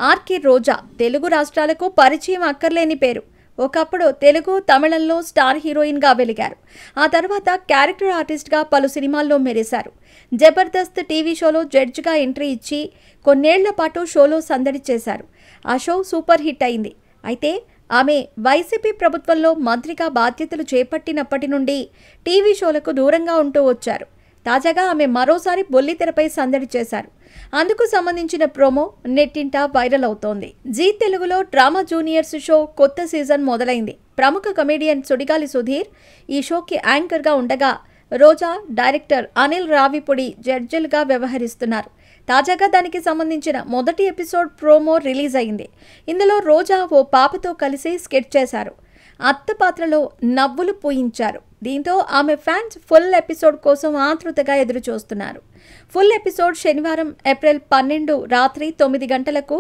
RK రోజా తెలుగు రాష్ట్రాలకు పరిచయం అక్కర్లేని పేరు. ఒకప్పుడు తెలుగు, తమిళంలో స్టార్ హీరోయిన్గా వెలిగారు. ఆ తర్వాత క్యారెక్టర్ ఆర్టిస్ట్గా పలు సినిమాల్లో మెరిశారు. జబర్దస్త్ టీవీ షోలో జడ్జిగా ఎంట్రీ ఇచ్చి కొన్నేళ్ల పాటు షోలో సందడి చేశారు. ఆ షో సూపర్ హిట్ అయింది. అయితే ఆమె వైసీపీ ప్రభుత్వంలో మంత్రిగా బాధ్యతలు చేపట్టినప్పటి నుండి టీవీ షోలకు దూరంగా ఉంటూ వచ్చారు. తాజాగా ఆమె మరోసారి బుల్లితెరపై సందడి చేశారు. అందుకు సంబంధించిన ప్రోమో నెట్టింట వైరల్ అవుతోంది. జీ తెలుగులో డ్రామా జూనియర్స్ షో కొత్త సీజన్ మొదలైంది. ప్రముఖ కమెడియన్ సుడిగాలి సుధీర్ ఈ షోకి యాంకర్గా ఉండగా, రోజా, డైరెక్టర్ అనిల్ రావిపూడి జడ్జిలుగా వ్యవహరిస్తున్నారు. తాజాగా దానికి సంబంధించిన మొదటి ఎపిసోడ్ ప్రోమో రిలీజ్ అయింది. ఇందులో రోజా ఓ పాపతో కలిసి స్కెచ్ చేశారు. అత్త పాత్రలో నవ్వులు పూయించారు. దీంతో ఆమె ఫ్యాన్స్ ఫుల్ ఎపిసోడ్ కోసం ఆతృతగా ఎదురు చూస్తున్నారు. ఫుల్ ఎపిసోడ్ శనివారం ఏప్రిల్ 12 రాత్రి 9 గంటలకు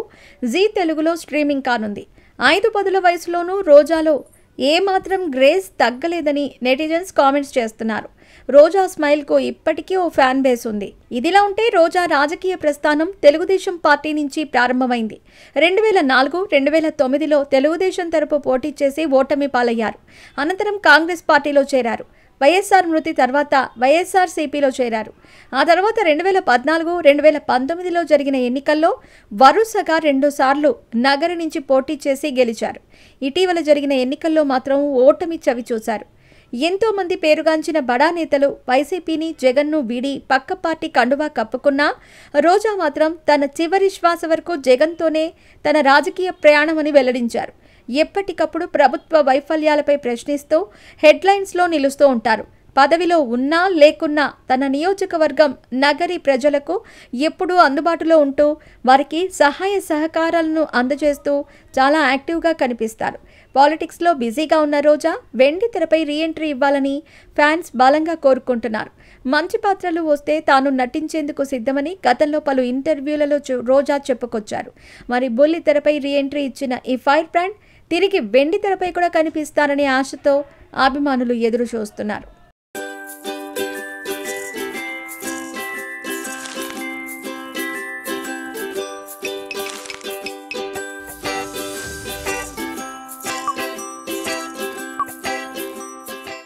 జీ తెలుగులో స్ట్రీమింగ్ కానుంది. 5 పదుల వయసులోనూ రోజాలో ఏమాత్రం గ్రేస్ తగ్గలేదని నెటిజన్స్ కామెంట్స్ చేస్తున్నారు. రోజా స్మైల్కు ఇప్పటికీ ఓ ఫ్యాన్ బేస్ ఉంది. ఇదిలా ఉంటే రోజా రాజకీయ ప్రస్థానం తెలుగుదేశం పార్టీ నుంచి ప్రారంభమైంది. 2004, 2009లో తెలుగుదేశం తరపు పోటీ చేసి ఓటమి పాలయ్యారు. అనంతరం కాంగ్రెస్ పార్టీలో చేరారు. వైఎస్ఆర్ మృతి తర్వాత వైఎస్ఆర్సీపీలో చేరారు. ఆ తర్వాత 2014, 2019లో జరిగిన ఎన్నికల్లో వరుసగా 2 సార్లు నగరి నుంచి పోటీ చేసి గెలిచారు. ఇటీవల జరిగిన ఎన్నికల్లో మాత్రం ఓటమి చవిచూశారు. ఎంతో మంది పేరుగాంచిన బడా నేతలు వైసీపీని, జగన్ను వీడి పక్క పార్టీ కండువా కప్పుకున్నా రోజా మాత్రం తన చివరి శ్వాస వరకు జగన్తోనే తన రాజకీయ ప్రయాణమని వెల్లడించారు. ఎప్పటికప్పుడు ప్రభుత్వ వైఫల్యాలపై ప్రశ్నిస్తూ హెడ్లైన్స్లో నిలుస్తూ ఉంటారు. పదవిలో ఉన్నా లేకున్నా తన నియోజకవర్గం, నగరి ప్రజలకు ఎప్పుడూ అందుబాటులో ఉంటూ వారికి సహాయ సహకారాలను అందజేస్తూ చాలా యాక్టివ్గా కనిపిస్తారు. పాలిటిక్స్లో బిజీగా ఉన్న రోజా వెండి తెరపై రీఎంట్రీ ఇవ్వాలని ఫ్యాన్స్ బలంగా కోరుకుంటున్నారు. మంచి పాత్రలు వస్తే తాను నటించేందుకు సిద్ధమని గతంలో పలు ఇంటర్వ్యూలలో రోజా చెప్పుకొచ్చారు. మరి బుల్లి తెరపై రీఎంట్రీ ఇచ్చిన ఈ ఫైర్ బ్రాండ్ తిరిగి వెండి తెరపై కూడా కనిపిస్తారనే ఆశతో అభిమానులు ఎదురు చూస్తున్నారు.